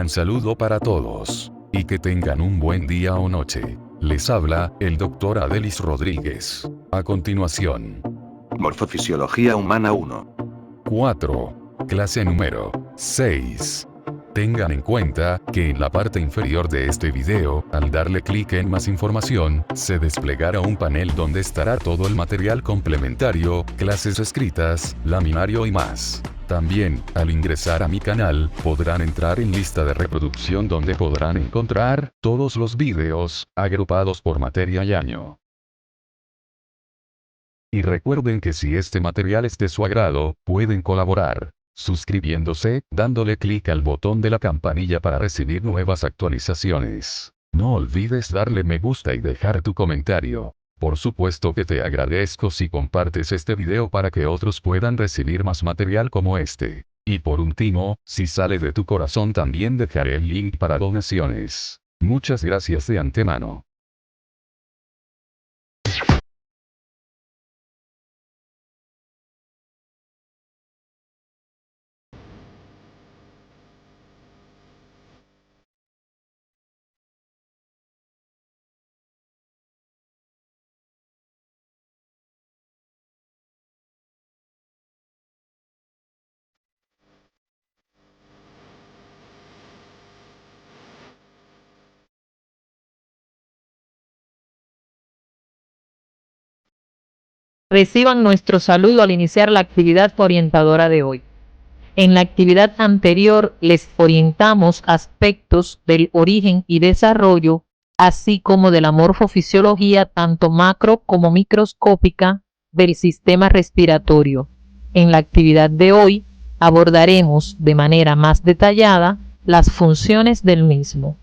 gran saludo para todos. Y que tengan un buen día o noche. Les habla, el Dr. Adelis Rodríguez. A continuación. Morfofisiología humana 1. 4. Clase número 6. Tengan en cuenta, que en la parte inferior de este video, al darle clic en más información, se desplegará un panel donde estará todo el material complementario, clases escritas, laminario y más. También, al ingresar a mi canal, podrán entrar en lista de reproducción donde podrán encontrar todos los videos, agrupados por materia y año. Y recuerden que si este material es de su agrado, pueden colaborar suscribiéndose, dándole clic al botón de la campanilla para recibir nuevas actualizaciones. No olvides darle me gusta y dejar tu comentario. Por supuesto que te agradezco si compartes este video para que otros puedan recibir más material como este. Y por último, si sale de tu corazón también dejaré el link para donaciones. Muchas gracias de antemano. Reciban nuestro saludo al iniciar la actividad orientadora de hoy. En la actividad anterior les orientamos aspectos del origen y desarrollo, así como de la morfofisiología tanto macro como microscópica del sistema respiratorio. En la actividad de hoy abordaremos de manera más detallada las funciones del mismo.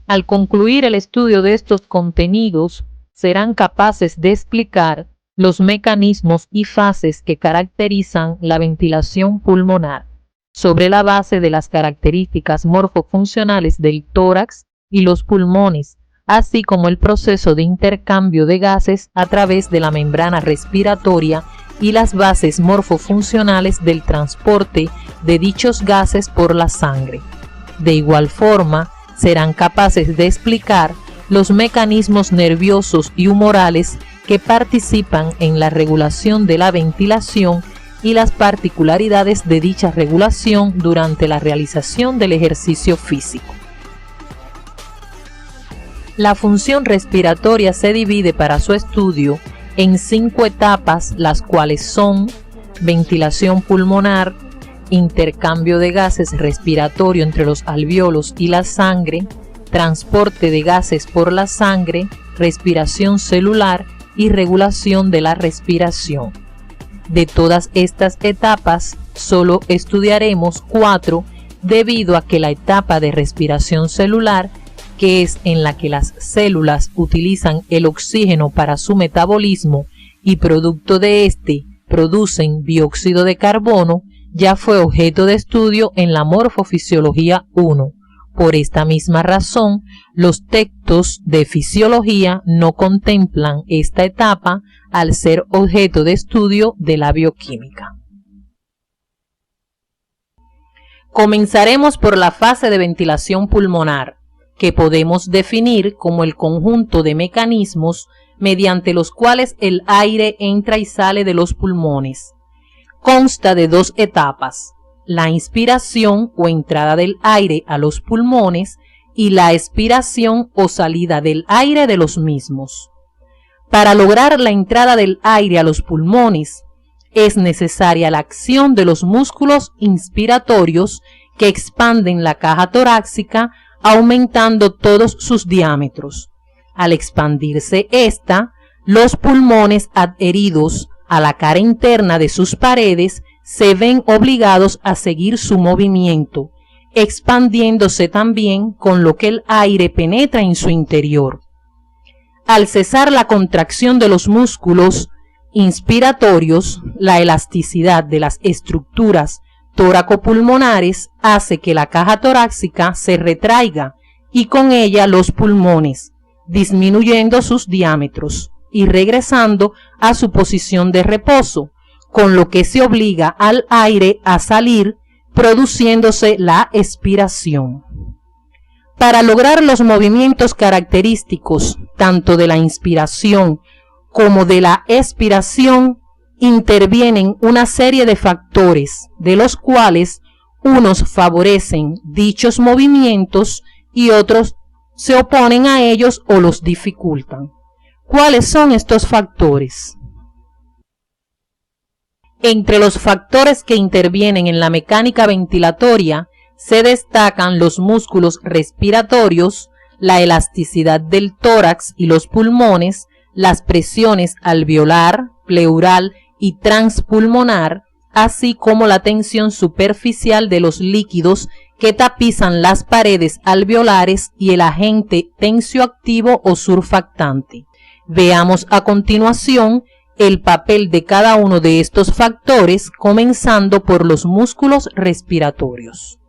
Al concluir el estudio de estos contenidos, serán capaces de explicar los mecanismos y fases que caracterizan la ventilación pulmonar, sobre la base de las características morfofuncionales del tórax y los pulmones, así como el proceso de intercambio de gases a través de la membrana respiratoria y las bases morfofuncionales del transporte de dichos gases por la sangre. De igual forma, serán capaces de explicar los mecanismos nerviosos y humorales que participan en la regulación de la ventilación y las particularidades de dicha regulación durante la realización del ejercicio físico. La función respiratoria se divide para su estudio en 5 etapas, las cuales son ventilación pulmonar, intercambio de gases respiratorio entre los alvéolos y la sangre, transporte de gases por la sangre, respiración celular y regulación de la respiración. De todas estas etapas, solo estudiaremos 4 debido a que la etapa de respiración celular, que es en la que las células utilizan el oxígeno para su metabolismo y producto de este producen dióxido de carbono, ya fue objeto de estudio en la Morfofisiología 1. Por esta misma razón, los textos de fisiología no contemplan esta etapa al ser objeto de estudio de la bioquímica. Comenzaremos por la fase de ventilación pulmonar, que podemos definir como el conjunto de mecanismos mediante los cuales el aire entra y sale de los pulmones. Consta de 2 etapas, la inspiración o entrada del aire a los pulmones y la expiración o salida del aire de los mismos. Para lograr la entrada del aire a los pulmones, es necesaria la acción de los músculos inspiratorios que expanden la caja torácica aumentando todos sus diámetros. Al expandirse esta, los pulmones adheridos a la cara interna de sus paredes se ven obligados a seguir su movimiento, expandiéndose también con lo que el aire penetra en su interior. Al cesar la contracción de los músculos inspiratorios, la elasticidad de las estructuras tóraco-pulmonares hace que la caja torácica se retraiga y con ella los pulmones, disminuyendo sus diámetros y regresando a su posición de reposo, con lo que se obliga al aire a salir, produciéndose la expiración. Para lograr los movimientos característicos tanto de la inspiración como de la expiración, intervienen una serie de factores, de los cuales unos favorecen dichos movimientos y otros se oponen a ellos o los dificultan. ¿Cuáles son estos factores? Entre los factores que intervienen en la mecánica ventilatoria se destacan los músculos respiratorios, la elasticidad del tórax y los pulmones, las presiones alveolar, pleural y transpulmonar, así como la tensión superficial de los líquidos que tapizan las paredes alveolares y el agente tensioactivo o surfactante. Veamos a continuación el papel de cada uno de estos factores, comenzando por los músculos respiratorios.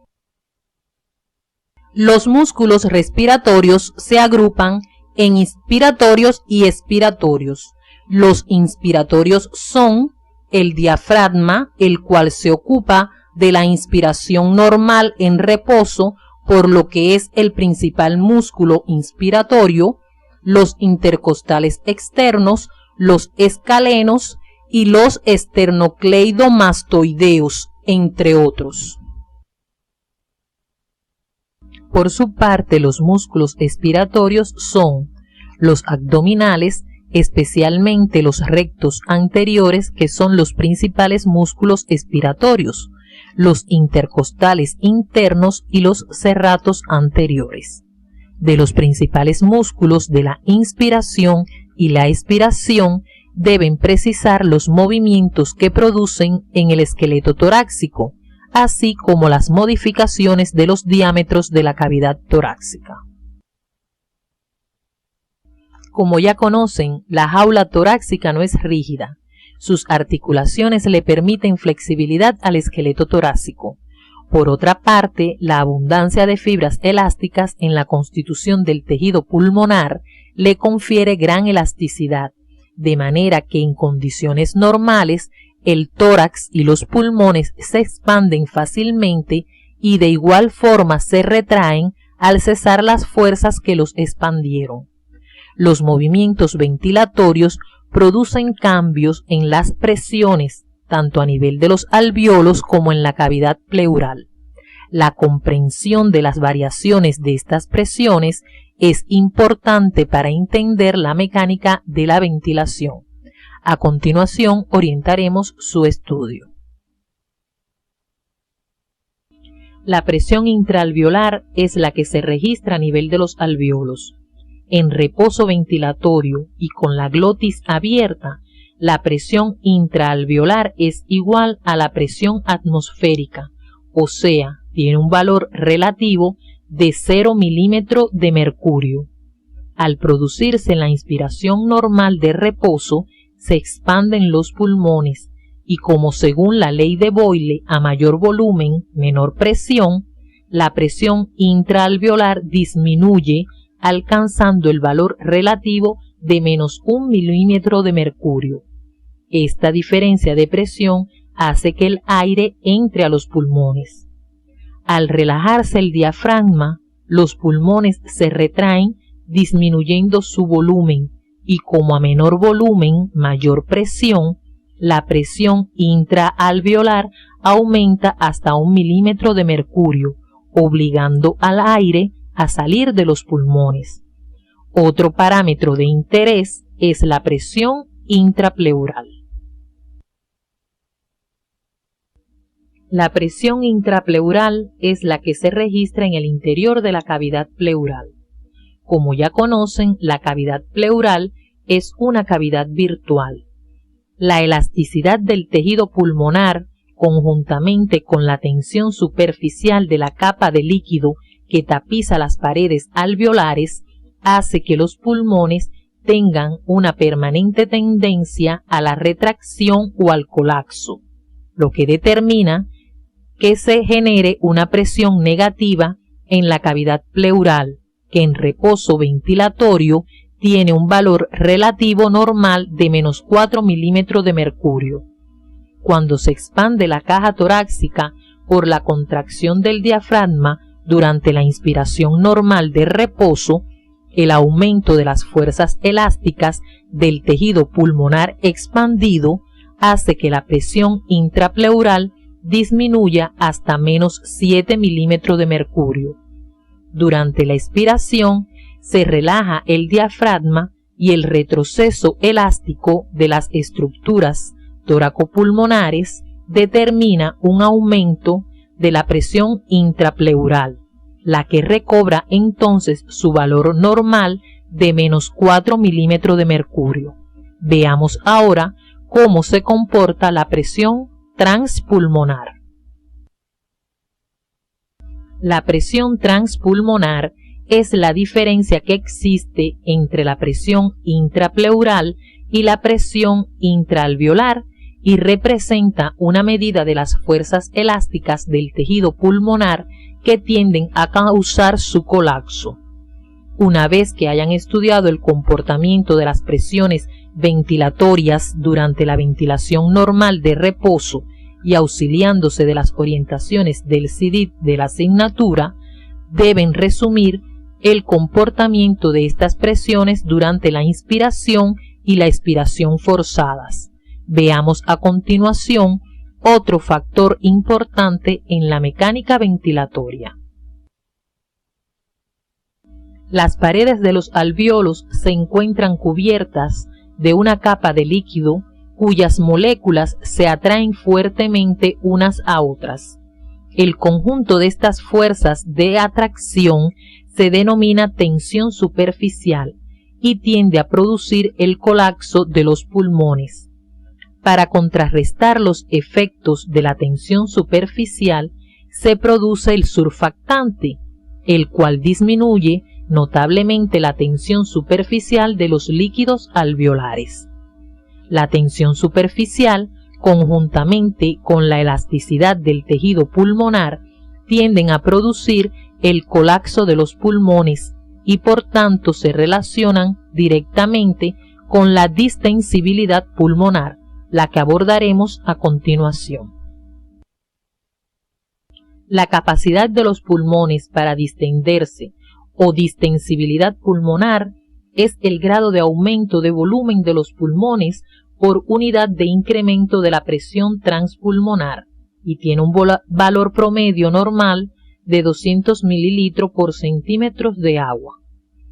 Los músculos respiratorios se agrupan en inspiratorios y expiratorios. Los inspiratorios son el diafragma, el cual se ocupa de la inspiración normal en reposo, por lo que es el principal músculo inspiratorio, los intercostales externos, los escalenos y los esternocleidomastoideos, entre otros. Por su parte, los músculos expiratorios son los abdominales, especialmente los rectos anteriores, que son los principales músculos expiratorios, los intercostales internos y los serratos anteriores. De los principales músculos de la inspiración y la expiración deben precisar los movimientos que producen en el esqueleto torácico, así como las modificaciones de los diámetros de la cavidad torácica. Como ya conocen, la jaula torácica no es rígida. Sus articulaciones le permiten flexibilidad al esqueleto torácico. Por otra parte, la abundancia de fibras elásticas en la constitución del tejido pulmonar le confiere gran elasticidad, de manera que en condiciones normales el tórax y los pulmones se expanden fácilmente y de igual forma se retraen al cesar las fuerzas que los expandieron. Los movimientos ventilatorios producen cambios en las presiones, tanto a nivel de los alvéolos como en la cavidad pleural. La comprensión de las variaciones de estas presiones es importante para entender la mecánica de la ventilación. A continuación orientaremos su estudio. La presión intraalveolar es la que se registra a nivel de los alvéolos. En reposo ventilatorio y con la glotis abierta, la presión intraalveolar es igual a la presión atmosférica, o sea, tiene un valor relativo de 0 milímetro de mercurio. Al producirse la inspiración normal de reposo, se expanden los pulmones y como según la ley de Boyle, a mayor volumen, menor presión, la presión intraalveolar disminuye alcanzando el valor relativo de menos 1 milímetro de mercurio. Esta diferencia de presión hace que el aire entre a los pulmones. Al relajarse el diafragma, los pulmones se retraen disminuyendo su volumen y como a menor volumen, mayor presión, la presión intraalveolar aumenta hasta 1 milímetro de mercurio, obligando al aire a salir de los pulmones. Otro parámetro de interés es la presión intrapleural. La presión intrapleural es la que se registra en el interior de la cavidad pleural. Como ya conocen, la cavidad pleural es una cavidad virtual. La elasticidad del tejido pulmonar, conjuntamente con la tensión superficial de la capa de líquido que tapiza las paredes alveolares, hace que los pulmones tengan una permanente tendencia a la retracción o al colapso, lo que determina que se genere una presión negativa en la cavidad pleural, que en reposo ventilatorio tiene un valor relativo normal de menos 4 milímetros de mercurio. cuando se expande la caja torácica por la contracción del diafragma durante la inspiración normal de reposo, el aumento de las fuerzas elásticas del tejido pulmonar expandido hace que la presión intrapleural disminuya hasta menos 7 milímetros de mercurio. Durante la expiración se relaja el diafragma y el retroceso elástico de las estructuras toracopulmonares determina un aumento de la presión intrapleural, la que recobra entonces su valor normal de menos 4 milímetros de mercurio. Veamos ahora cómo se comporta la presión transpulmonar. La presión transpulmonar es la diferencia que existe entre la presión intrapleural y la presión intraalveolar y representa una medida de las fuerzas elásticas del tejido pulmonar que tienden a causar su colapso. Una vez que hayan estudiado el comportamiento de las presiones ventilatorias durante la ventilación normal de reposo y auxiliándose de las orientaciones del CIDID de la asignatura, deben resumir el comportamiento de estas presiones durante la inspiración y la expiración forzadas. Veamos a continuación otro factor importante en la mecánica ventilatoria. Las paredes de los alvéolos se encuentran cubiertas de una capa de líquido cuyas moléculas se atraen fuertemente unas a otras. El conjunto de estas fuerzas de atracción se denomina tensión superficial y tiende a producir el colapso de los pulmones. Para contrarrestar los efectos de la tensión superficial, se produce el surfactante, el cual disminuye notablemente la tensión superficial de los líquidos alveolares. La tensión superficial, conjuntamente con la elasticidad del tejido pulmonar, tienden a producir el colapso de los pulmones y por tanto se relacionan directamente con la distensibilidad pulmonar, la que abordaremos a continuación. La capacidad de los pulmones para distenderse o distensibilidad pulmonar es el grado de aumento de volumen de los pulmones por unidad de incremento de la presión transpulmonar y tiene un valor promedio normal de 200 mililitros por centímetros de agua.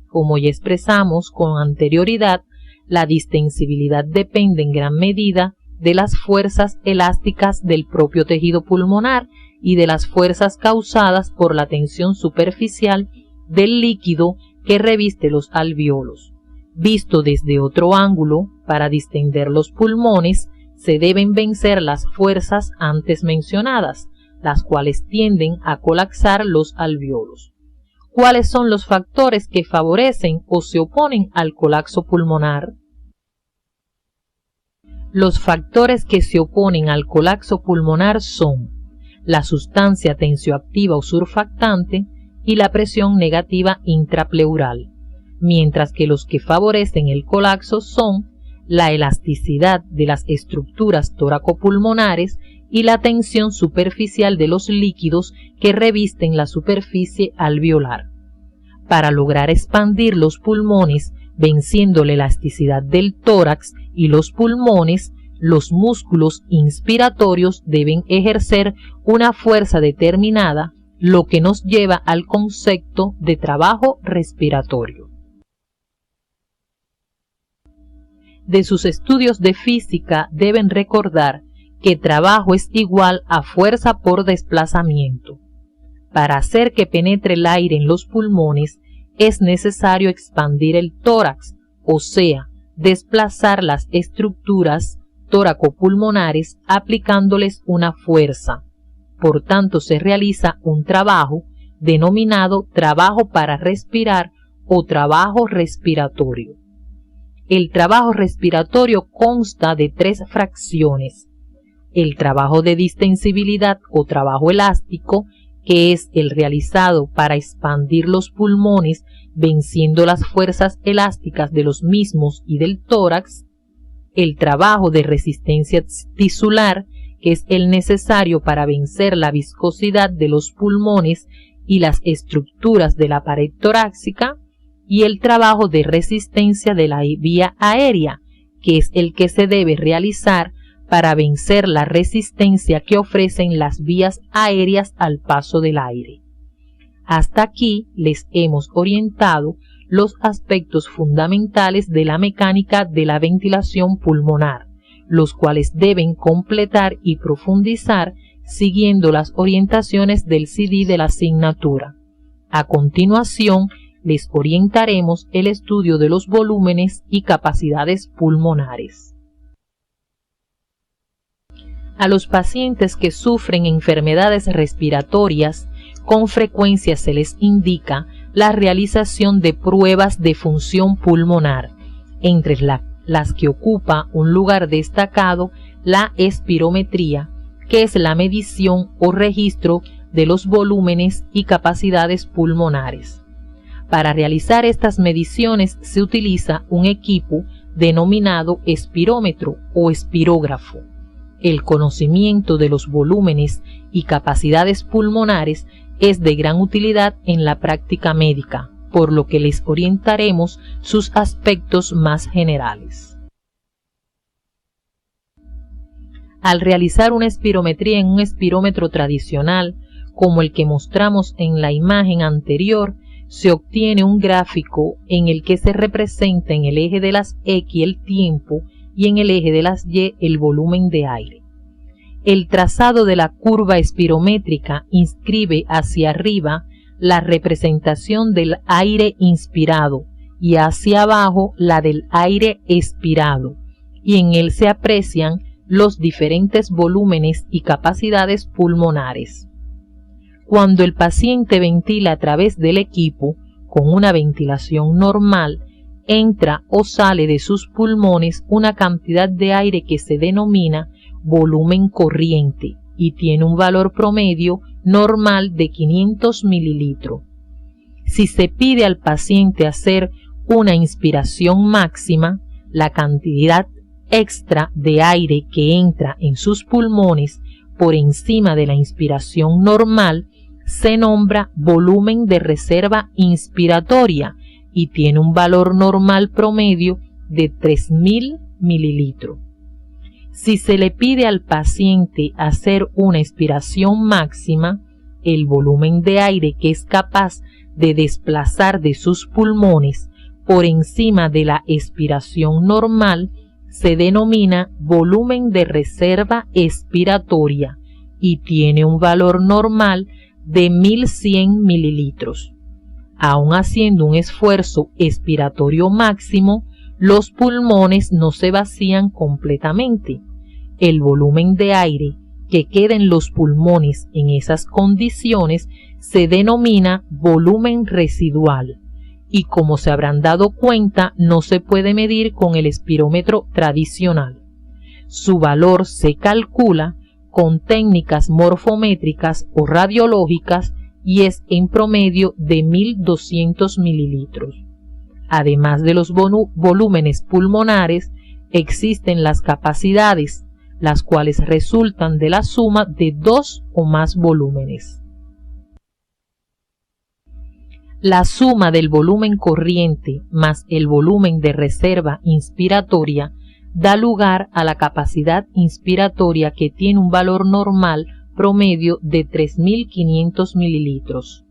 Como ya expresamos con anterioridad, la distensibilidad depende en gran medida de las fuerzas elásticas del propio tejido pulmonar y de las fuerzas causadas por la tensión superficial del líquido que reviste los alvéolos. Visto desde otro ángulo, para distender los pulmones se deben vencer las fuerzas antes mencionadas, las cuales tienden a colapsar los alvéolos. ¿Cuáles son los factores que favorecen o se oponen al colapso pulmonar? Los factores que se oponen al colapso pulmonar son la sustancia tensioactiva o surfactante y la presión negativa intrapleural, mientras que los que favorecen el colapso son la elasticidad de las estructuras toracopulmonares y la tensión superficial de los líquidos que revisten la superficie alveolar. Para lograr expandir los pulmones venciendo la elasticidad del tórax y los pulmones, los músculos inspiratorios deben ejercer una fuerza determinada, lo que nos lleva al concepto de trabajo respiratorio. De sus estudios de física deben recordar que trabajo es igual a fuerza por desplazamiento. Para hacer que penetre el aire en los pulmones es necesario expandir el tórax, o sea, desplazar las estructuras toracopulmonares aplicándoles una fuerza. Por tanto, se realiza un trabajo denominado trabajo para respirar o trabajo respiratorio. El trabajo respiratorio consta de tres fracciones: el trabajo de distensibilidad o trabajo elástico, que es el realizado para expandir los pulmones venciendo las fuerzas elásticas de los mismos y del tórax; el trabajo de resistencia tisular, que es el necesario para vencer la viscosidad de los pulmones y las estructuras de la pared torácica, y el trabajo de resistencia de la vía aérea, que es el que se debe realizar para vencer la resistencia que ofrecen las vías aéreas al paso del aire. Hasta aquí les hemos orientado los aspectos fundamentales de la mecánica de la ventilación pulmonar, los cuales deben completar y profundizar siguiendo las orientaciones del CD de la asignatura. A continuación, les orientaremos el estudio de los volúmenes y capacidades pulmonares. A los pacientes que sufren enfermedades respiratorias, con frecuencia se les indica la realización de pruebas de función pulmonar, entre las que ocupa un lugar destacado la espirometría, que es la medición o registro de los volúmenes y capacidades pulmonares. Para realizar estas mediciones se utiliza un equipo denominado espirómetro o espirógrafo. El conocimiento de los volúmenes y capacidades pulmonares es de gran utilidad en la práctica médica, por lo que les orientaremos sus aspectos más generales. Al realizar una espirometría en un espirómetro tradicional, como el que mostramos en la imagen anterior, se obtiene un gráfico en el que se representa en el eje de las X el tiempo y en el eje de las Y el volumen de aire. El trazado de la curva espirométrica inscribe hacia arriba la representación del aire inspirado y hacia abajo la del aire expirado, y en él se aprecian los diferentes volúmenes y capacidades pulmonares. Cuando el paciente ventila a través del equipo con una ventilación normal, entra o sale de sus pulmones una cantidad de aire que se denomina volumen corriente y tiene un valor promedio normal de 500 mililitros. Si se pide al paciente hacer una inspiración máxima, la cantidad extra de aire que entra en sus pulmones por encima de la inspiración normal se nombra volumen de reserva inspiratoria y tiene un valor normal promedio de 3000 mililitros. Si se le pide al paciente hacer una expiración máxima, el volumen de aire que es capaz de desplazar de sus pulmones por encima de la expiración normal se denomina volumen de reserva expiratoria y tiene un valor normal de 1100 mililitros. Aun haciendo un esfuerzo expiratorio máximo, los pulmones no se vacían completamente. El volumen de aire que queda en los pulmones en esas condiciones se denomina volumen residual y, como se habrán dado cuenta, no se puede medir con el espirómetro tradicional. Su valor se calcula con técnicas morfométricas o radiológicas y es en promedio de 1200 mililitros. Además de los volúmenes pulmonares, existen las capacidades, las cuales resultan de la suma de dos o más volúmenes. La suma del volumen corriente más el volumen de reserva inspiratoria da lugar a la capacidad inspiratoria, que tiene un valor normal promedio de 3500 mililitros.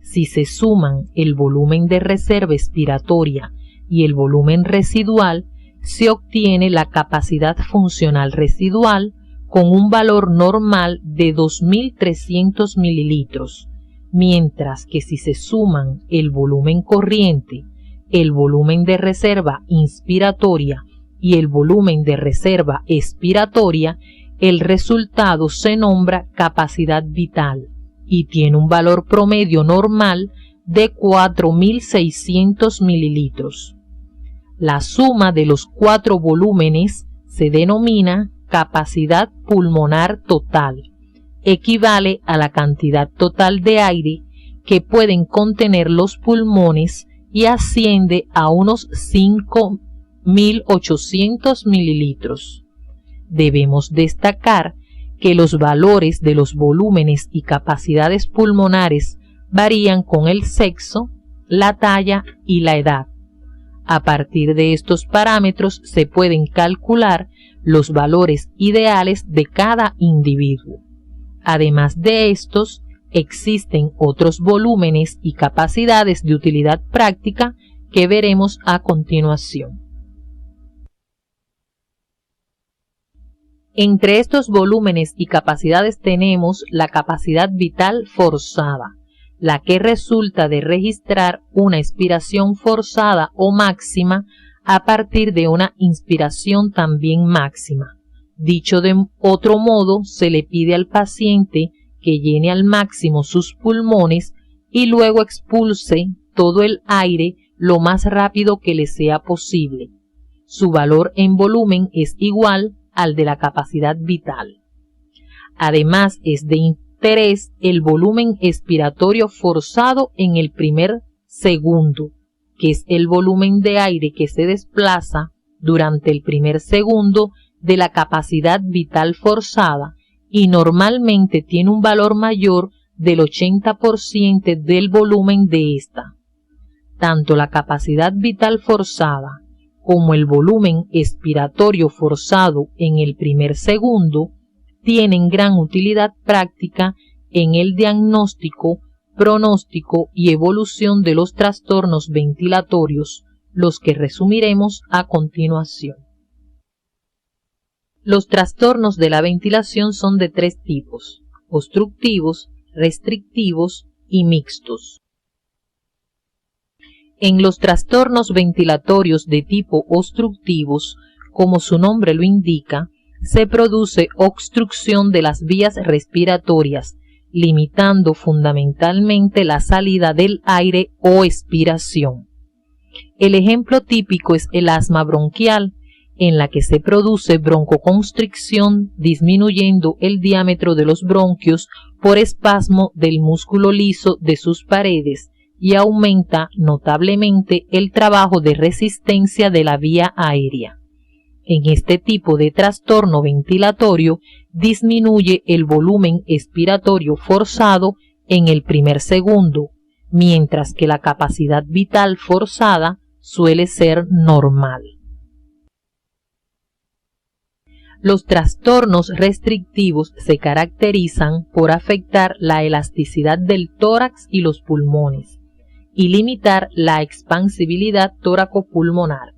Si se suman el volumen de reserva expiratoria y el volumen residual, se obtiene la capacidad funcional residual con un valor normal de 2300 mililitros, mientras que si se suman el volumen corriente, el volumen de reserva inspiratoria y el volumen de reserva expiratoria, el resultado se nombra capacidad vital y tiene un valor promedio normal de 4600 mililitros. La suma de los cuatro volúmenes se denomina capacidad pulmonar total. Equivale a la cantidad total de aire que pueden contener los pulmones y asciende a unos 5800 mililitros. Debemos destacar que los valores de los volúmenes y capacidades pulmonares varían con el sexo, la talla y la edad. A partir de estos parámetros se pueden calcular los valores ideales de cada individuo. Además de estos, existen otros volúmenes y capacidades de utilidad práctica que veremos a continuación. Entre estos volúmenes y capacidades tenemos la capacidad vital forzada, la que resulta de registrar una expiración forzada o máxima a partir de una inspiración también máxima. Dicho de otro modo, se le pide al paciente que llene al máximo sus pulmones y luego expulse todo el aire lo más rápido que le sea posible. Su valor en volumen es igual al de la capacidad vital. Además, es de interés el volumen expiratorio forzado en el primer segundo, que es el volumen de aire que se desplaza durante el primer segundo de la capacidad vital forzada y normalmente tiene un valor mayor del 80% del volumen de esta. Tanto la capacidad vital forzada como el volumen expiratorio forzado en el primer segundo tienen gran utilidad práctica en el diagnóstico, pronóstico y evolución de los trastornos ventilatorios, los que resumiremos a continuación. Los trastornos de la ventilación son de tres tipos: obstructivos, restrictivos y mixtos. En los trastornos ventilatorios de tipo obstructivos, como su nombre lo indica, se produce obstrucción de las vías respiratorias, limitando fundamentalmente la salida del aire o expiración. El ejemplo típico es el asma bronquial, en la que se produce broncoconstricción disminuyendo el diámetro de los bronquios por espasmo del músculo liso de sus paredes y aumenta notablemente el trabajo de resistencia de la vía aérea. En este tipo de trastorno ventilatorio disminuye el volumen expiratorio forzado en el primer segundo, mientras que la capacidad vital forzada suele ser normal. Los trastornos restrictivos se caracterizan por afectar la elasticidad del tórax y los pulmones y limitar la expansibilidad tóraco-pulmonar.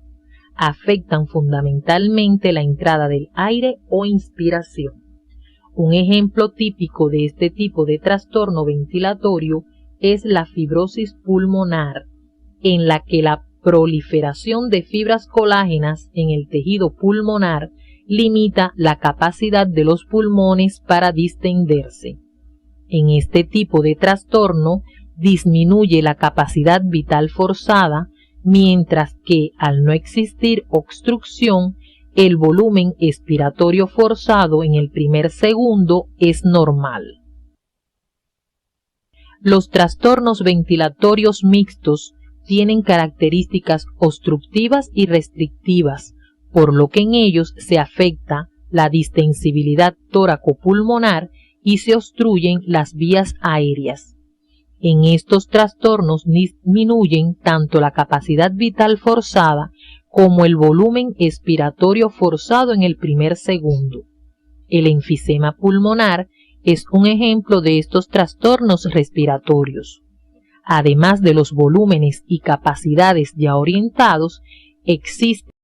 Afectan fundamentalmente la entrada del aire o inspiración. Un ejemplo típico de este tipo de trastorno ventilatorio es la fibrosis pulmonar, en la que la proliferación de fibras colágenas en el tejido pulmonar limita la capacidad de los pulmones para distenderse. En este tipo de trastorno disminuye la capacidad vital forzada, mientras que al no existir obstrucción, el volumen expiratorio forzado en el primer segundo es normal. Los trastornos ventilatorios mixtos tienen características obstructivas y restrictivas, por lo que en ellos se afecta la distensibilidad tóraco-pulmonar y se obstruyen las vías aéreas. En estos trastornos disminuyen tanto la capacidad vital forzada como el volumen expiratorio forzado en el primer segundo. El enfisema pulmonar es un ejemplo de estos trastornos respiratorios. Además de los volúmenes y capacidades ya orientados, existen